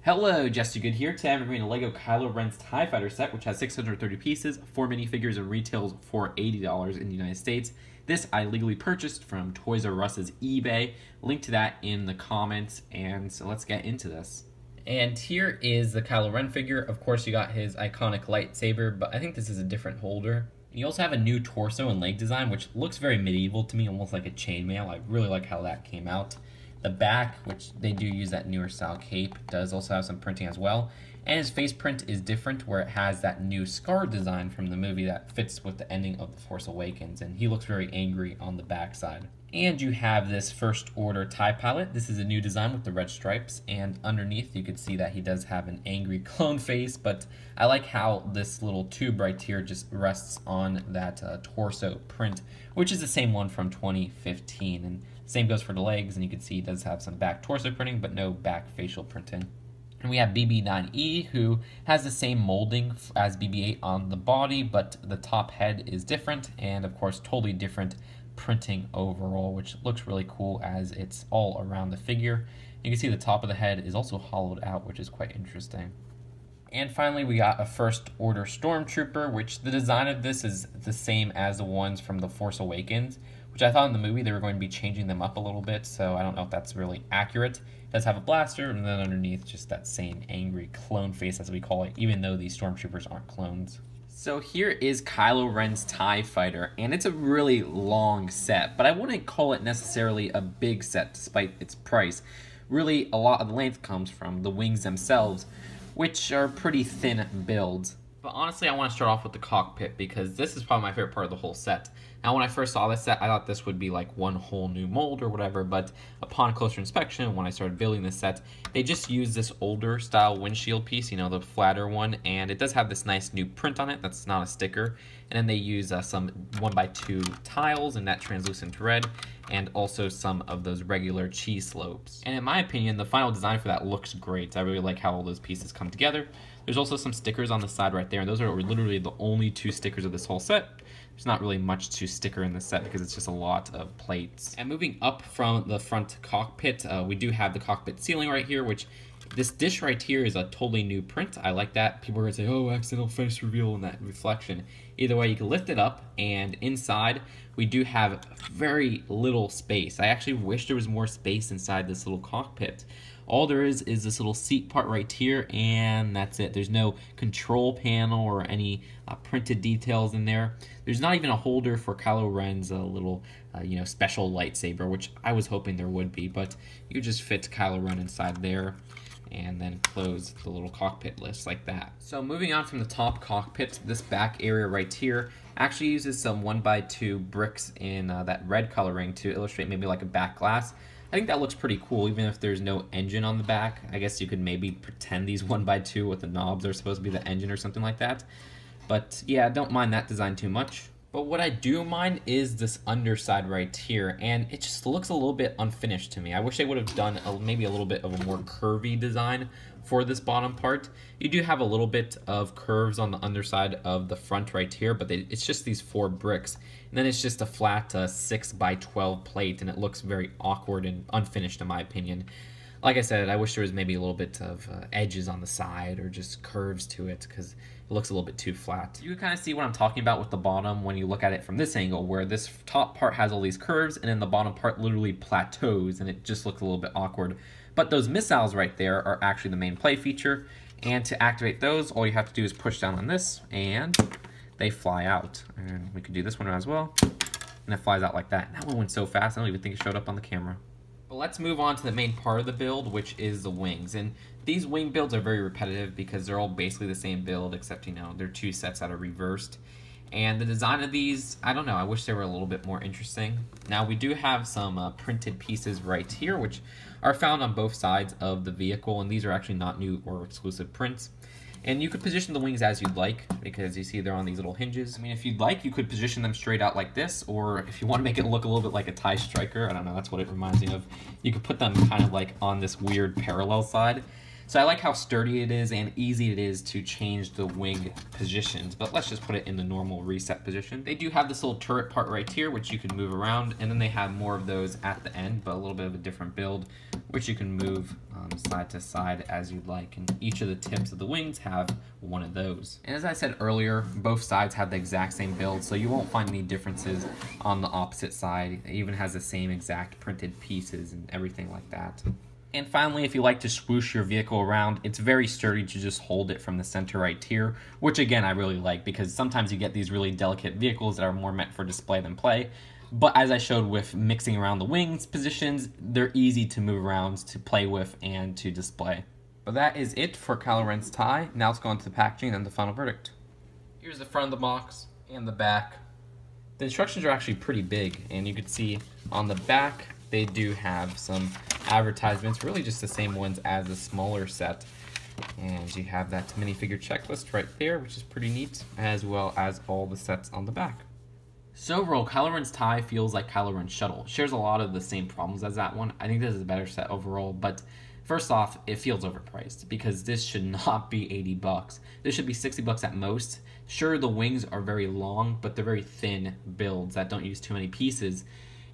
Hello, Jesse Good here. Today I'm reviewing a LEGO Kylo Ren's TIE Fighter set, which has 630 pieces, 4 minifigures, and retails for $80 in the United States. This I legally purchased from Toys R Us's eBay. Link to that in the comments, and so let's get into this. And here is the Kylo Ren figure. Of course, you got his iconic lightsaber, but I think this is a different holder. You also have a new torso and leg design, which looks very medieval to me, almost like a chainmail. I really like how that came out. The back, which they do use that newer style cape, does also have some printing as well. And his face print is different, where it has that new scar design from the movie that fits with the ending of The Force Awakens, and he looks very angry on the back side. And you have this First Order TIE Pilot. This is a new design with the red stripes, and underneath you can see that he does have an angry clone face, but I like how this little tube right here just rests on that torso print, which is the same one from 2015, and same goes for the legs, and you can see he does have some back torso printing, but no back facial printing. And we have BB-9E, who has the same molding as BB-8 on the body, but the top head is different, and of course totally different printing overall, which looks really cool as it's all around the figure. You can see the top of the head is also hollowed out, which is quite interesting. And finally, we got a First Order Stormtrooper, which the design of this is the same as the ones from The Force Awakens, which I thought in the movie they were going to be changing them up a little bit, so I don't know if that's really accurate. It does have a blaster, and then underneath just that same angry clone face, as we call it, even though these Stormtroopers aren't clones. So here is Kylo Ren's TIE Fighter, and it's a really long set, but I wouldn't call it necessarily a big set despite its price. Really, a lot of the length comes from the wings themselves, which are pretty thin builds. But honestly, I want to start off with the cockpit because this is probably my favorite part of the whole set. Now, when I first saw this set, I thought this would be like one whole new mold or whatever, but upon closer inspection, when I started building this set, they just used this older style windshield piece, you know, the flatter one, and it does have this nice new print on it that's not a sticker. And then they use some 1x2 tiles in that translucent red, and also some of those regular cheese slopes. And in my opinion, the final design for that looks great. I really like how all those pieces come together. There's also some stickers on the side right there, and those are literally the only 2 stickers of this whole set. There's not really much to sticker in this set because it's just a lot of plates. And moving up from the front cockpit, we do have the cockpit ceiling right here, which this dish right here is a totally new print. I like that. People are gonna say, oh, accidental face reveal in that reflection. Either way, you can lift it up, and inside we do have very little space. I actually wish there was more space inside this little cockpit. All there is this little seat part right here, and that's it. There's no control panel or any printed details in there. There's not even a holder for Kylo Ren's little, special lightsaber, which I was hoping there would be, but you just fit Kylo Ren inside there and then close the little cockpit list like that. So moving on from the top cockpit, this back area right here actually uses some 1x2 bricks in that red coloring to illustrate maybe like a back glass. I think that looks pretty cool, even if there's no engine on the back. I guess you could maybe pretend these 1x2 with the knobs are supposed to be the engine or something like that. But yeah, I don't mind that design too much. But what I do mind is this underside right here, and it just looks a little bit unfinished to me. I wish they would have done maybe a little bit of a more curvy design for this bottom part. You do have a little bit of curves on the underside of the front right here, but it's just these 4 bricks. And then it's just a flat 6x12 plate, and it looks very awkward and unfinished in my opinion. Like I said, I wish there was maybe a little bit of edges on the side or just curves to it because it looks a little bit too flat. You can kind of see what I'm talking about with the bottom when you look at it from this angle, where this top part has all these curves and then the bottom part literally plateaus, and it just looks a little bit awkward. But those missiles right there are actually the main play feature, and to activate those, all you have to do is push down on this and they fly out. And we could do this one as well, and it flies out like that. And that one went so fast, I don't even think it showed up on the camera. But let's move on to the main part of the build, which is the wings. And these wing builds are very repetitive because they're all basically the same build, except, they're 2 sets that are reversed. And the design of these, I don't know, I wish they were a little bit more interesting. Now, we do have some printed pieces right here, which are found on both sides of the vehicle, and these are actually not new or exclusive prints. And you could position the wings as you'd like, because you see they're on these little hinges. I mean, if you'd like, you could position them straight out like this, or if you want to make it look a little bit like a TIE Striker, I don't know, that's what it reminds me of, you could put them kind of like on this weird parallel side. So I like how sturdy it is and easy it is to change the wing positions, but let's just put it in the normal reset position. They do have this little turret part right here, which you can move around, and then they have more of those at the end, but a little bit of a different build, which you can move side to side as you'd like, and each of the tips of the wings have one of those. And as I said earlier, both sides have the exact same build, so you won't find any differences on the opposite side. It even has the same exact printed pieces and everything like that. And finally, if you like to swoosh your vehicle around, it's very sturdy to just hold it from the center right here, which again I really like, because sometimes you get these really delicate vehicles that are more meant for display than play. But as I showed with mixing around the wings positions, they're easy to move around, to play with, and to display. But that is it for Kylo Ren's TIE. Now let's go on to the packaging and the final verdict. Here's the front of the box and the back. The instructions are actually pretty big, and you can see on the back they do have some advertisements, really just the same ones as the smaller set. And you have that minifigure checklist right there, which is pretty neat, as well as all the sets on the back. So overall, Kylo Ren's TIE feels like Kylo Ren's shuttle. It shares a lot of the same problems as that one. I think this is a better set overall, but first off, it feels overpriced because this should not be 80 bucks. This should be 60 bucks at most. Sure, the wings are very long, but they're very thin builds that don't use too many pieces.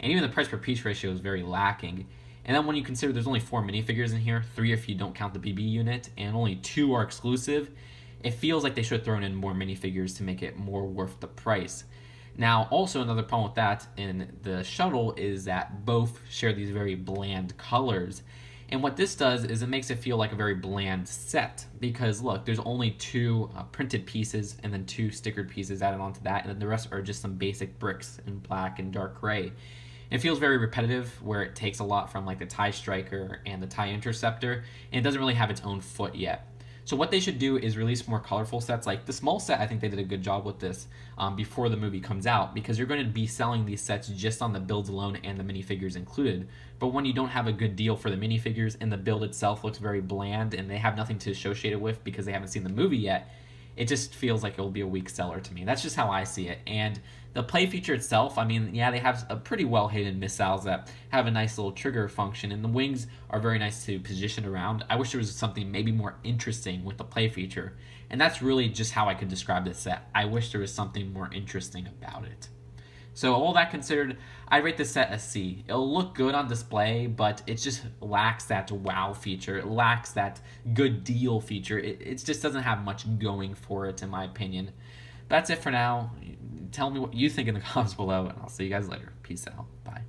And even the price per piece ratio is very lacking. And then when you consider there's only 4 minifigures in here, 3 if you don't count the BB unit, and only 2 are exclusive, it feels like they should have thrown in more minifigures to make it more worth the price. Now, also another problem with that in the shuttle is that both share these very bland colors. And what this does is it makes it feel like a very bland set, because look, there's only 2 printed pieces and then 2 stickered pieces added onto that, and then the rest are just some basic bricks in black and dark gray. It feels very repetitive, where it takes a lot from like the TIE Striker and the TIE Interceptor, and it doesn't really have its own foot yet. So what they should do is release more colorful sets. Like the small set, I think they did a good job with this before the movie comes out, because you're going to be selling these sets just on the builds alone and the minifigures included. But when you don't have a good deal for the minifigures and the build itself looks very bland and they have nothing to associate it with because they haven't seen the movie yet, it just feels like it will be a weak seller to me. That's just how I see it. And the play feature itself, I mean, yeah, they have a pretty well hidden missiles that have a nice little trigger function, and the wings are very nice to position around. I wish there was something maybe more interesting with the play feature, and that's really just how I could describe this set. I wish there was something more interesting about it. So all that considered, I rate this set a C. It'll look good on display, but it just lacks that wow feature. It lacks that good deal feature. It just doesn't have much going for it, in my opinion. That's it for now. Tell me what you think in the comments below, and I'll see you guys later. Peace out. Bye.